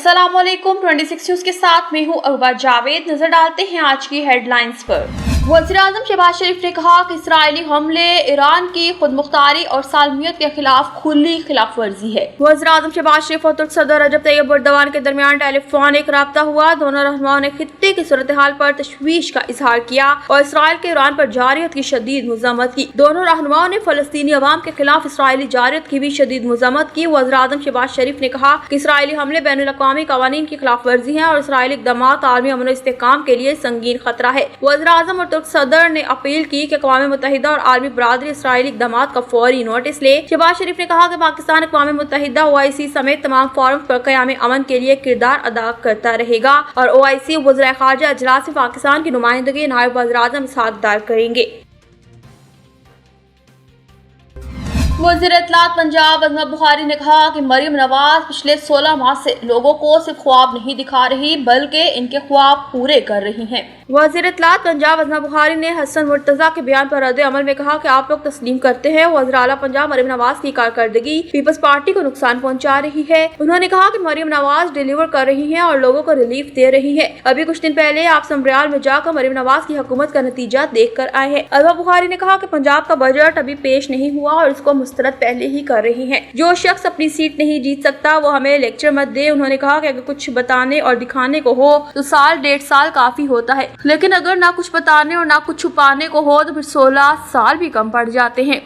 अस्सलाम वालेकुम। 26 न्यूज़ के साथ मैं हूँ अरबा जावेद। नजर डालते हैं आज की हेडलाइंस पर। वज़ीर-ए-आज़म शहबाज शरीफ ने कहा कि इसराइली हमले ईरान की खुदमुख्तारी और सालमियत के खिलाफ खुली खिलाफ वर्जी है। वज़ीर-ए-आज़म शहबाज शरीफ और तुर्क सदर रजब तैयब एर्दोगान के दरमियान टेलीफोनिक राब्ता हुआ। दोनों रहनुमाओं ने खित्ते की सूरत हाल पर तशवीश का इजहार किया और इसराइल के ईरान पर जारियत की शदीद मज़म्मत की। दोनों रहनुमाओं ने फलस्तीनी अवाम के खिलाफ इसराइली जारियत की भी शदीद मज़म्मत की। वज़ीर-ए-आज़म शहबाज शरीफ ने कहा कि इसराइली हमले बैनुल-अक़वामी क़वानीन की खिलाफ वर्जी है और इसराइली इक़दामात आलमी अमन और इस्तेहकाम के लिए संगीन खतरा है। वज़ीर-ए-आज़म और तुर्क सदर ने अपील की कि अक़वाम मुत्तहिदा और आलमी बरादरी इसराइली इक़दामात का फौरी नोटिस ले। शहबाज शरीफ ने कहा कि पाकिस्तान अक़वाम मुत्तहिदा, OIC समेत तमाम फोरम पर क़याम अमन के लिए किरदार अदा करता रहेगा और OIC वज़ीर ख़ारजा अजलास में पाकिस्तान की नुमाइंदगी नायब वज़ीर-ए-आज़म इसहाक़ डार करेंगे। वज़ीर इत्तलात पंजाब अज़मा बुखारी ने कहा कि मरियम नवाज पिछले 16 माह से लोगों को सिर्फ ख्वाब नहीं दिखा रही बल्कि इनके ख्वाब पूरे कर रही हैं। वज़ीर इत्तलात पंजाब अज़मा बुखारी ने हसन मुर्तज़ा के बयान पर रद्द अमल में कहा कि आप लोग तस्लीम करते हैं वज़ीर आला पंजाब मरियम नवाज की कारकर्दगी पीपल्स पार्टी को नुकसान पहुँचा रही है। उन्होंने कहा कि मरियम नवाज डिलीवर कर रही है और लोगों को रिलीफ दे रही है। अभी कुछ दिन पहले आप समरियाल में जाकर मरियम नवाज की हुकूमत का नतीजा देख कर आए हैं। अज़मा बुखारी ने कहा कि पंजाब का बजट अभी पेश नहीं हुआ और इसको मुस्तरद पहले ही कर रही हैं। जो शख्स अपनी सीट नहीं जीत सकता वो हमें लेक्चर मत दे। उन्होंने कहा कि अगर कुछ बताने और दिखाने को हो तो साल 1.5 साल काफी होता है, लेकिन अगर ना कुछ बताने और ना कुछ छुपाने को हो तो फिर 16 साल भी कम पड़ जाते हैं।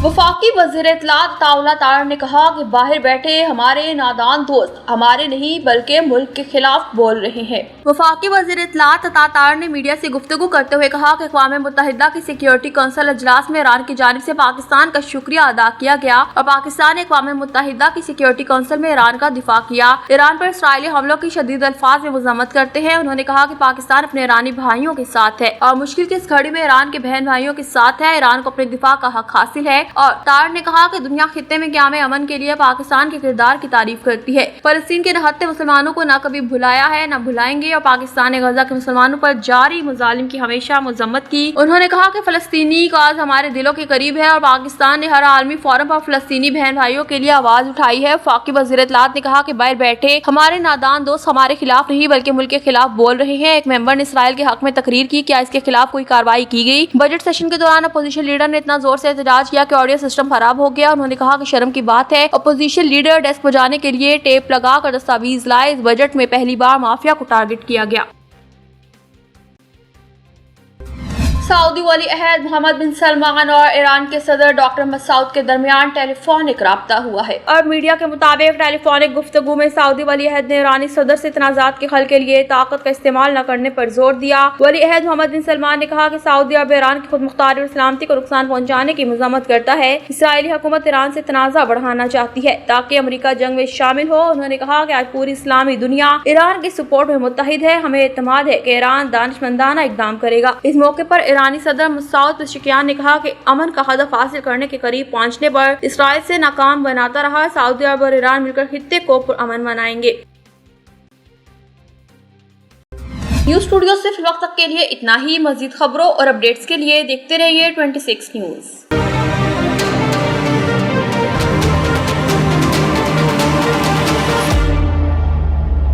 वफाकी वज़ीर इत्तलात अता तार ने कहा कि बाहर बैठे हमारे नादान दोस्त हमारे नहीं बल्कि मुल्क के खिलाफ बोल रहे हैं। वफाकी वज़ीर इत्तलात अता तार ने मीडिया से गुफ्तगू करते हुए कहा कि अक़वाम मुत्तहिदा की सिक्योरिटी काउंसिल अजलास में ईरान की जानिब से पाकिस्तान का शुक्रिया अदा किया गया और पाकिस्तान ने अक़वाम मुत्तहिदा की सिक्योरिटी काउंसिल में ईरान का दिफा किया। ईरान पर इसराइली हमलों की शदीद अल्फाज में मज़म्मत करते हैं। उन्होंने कहा कि पाकिस्तान अपने ईरानी भाइयों के साथ है और मुश्किल की इस घड़ी में ईरान के बहन भाइयों के साथ है। ईरान को अपने दिफा का हक हासिल है। और तार ने कहा कि दुनिया खित्ते में क़याम अमन के लिए पाकिस्तान के किरदार की तारीफ करती है। फलस्तीन के निहत्ते मुसलमानों को न कभी भुलाया है न भुलाएंगे और पाकिस्तान ने गजा के मुसलमानों पर जारी मुजालिम की हमेशा मजम्मत की। उन्होंने कहा कि फलस्तीनी काज हमारे दिलों के करीब है और पाकिस्तान ने हर आलमी फोरम पर फलस्तीनी बहन भाइयों के लिए आवाज उठाई है। वफाकी वज़ीर इत्तलात ने कहा कि बाहर बैठे हमारे नादान दोस्त हमारे खिलाफ नहीं बल्कि मुल्क के खिलाफ बोल रहे हैं। एक मेंबर ने इसराइल के हक में तकरीर की, क्या इसके खिलाफ कोई कार्रवाई की गई? बजट सेशन के दौरान अपोजिशन लीडर ने इतना जोर से एहतजाज किया कि ऑडियो सिस्टम खराब हो गया। उन्होंने कहा कि शर्म की बात है, अपोजिशन लीडर डेस्क बजाने के लिए टेप लगाकर दस्तावेज लाए। इस बजट में पहली बार माफिया को टारगेट किया गया। सऊदी वली अहद मोहम्मद बिन सलमान और ईरान के सदर डॉक्टर मसूद के दरमियान टेलीफोनिक राब्ता हुआ है और मीडिया के मुताबिक टेलीफोनिक गुफ्तगू में सऊदी वली अहद ने ईरानी सदर से तनाज़ात के हल के लिए ताकत का इस्तेमाल न करने पर जोर दिया। वली अहद मोहम्मद बिन सलमान ने कहा कि सऊदी अरब ईरान की खुदमुख्तारी और सलामती को नुकसान पहुँचाने की मज़म्मत करता है। इसराइली हुकूमत ईरान से तनाज़ा बढ़ाना चाहती है ताकि अमरीका जंग में शामिल हो। उन्होंने कहा कि आज पूरी इस्लामी दुनिया ईरान की सपोर्ट में मुत्तहिद है। हमें एतमाद है कि ईरान दानिशमंदाना इक़दाम करेगा। इस मौके पर ईरानी सदर मसूद पेज़ेश्कियान ने कहा कि अमन का हदफ हासिल करने के करीब पहुंचने पर इसराइल से नाकाम बनाता रहा। सऊदी अरब और ईरान मिलकर खित्ते को पुरअमन बनाएंगे। न्यूज़ स्टूडियो से फिल वक्त तक के लिए इतना ही। मजीद खबरों और अपडेट्स के लिए देखते रहिए 26 न्यूज़।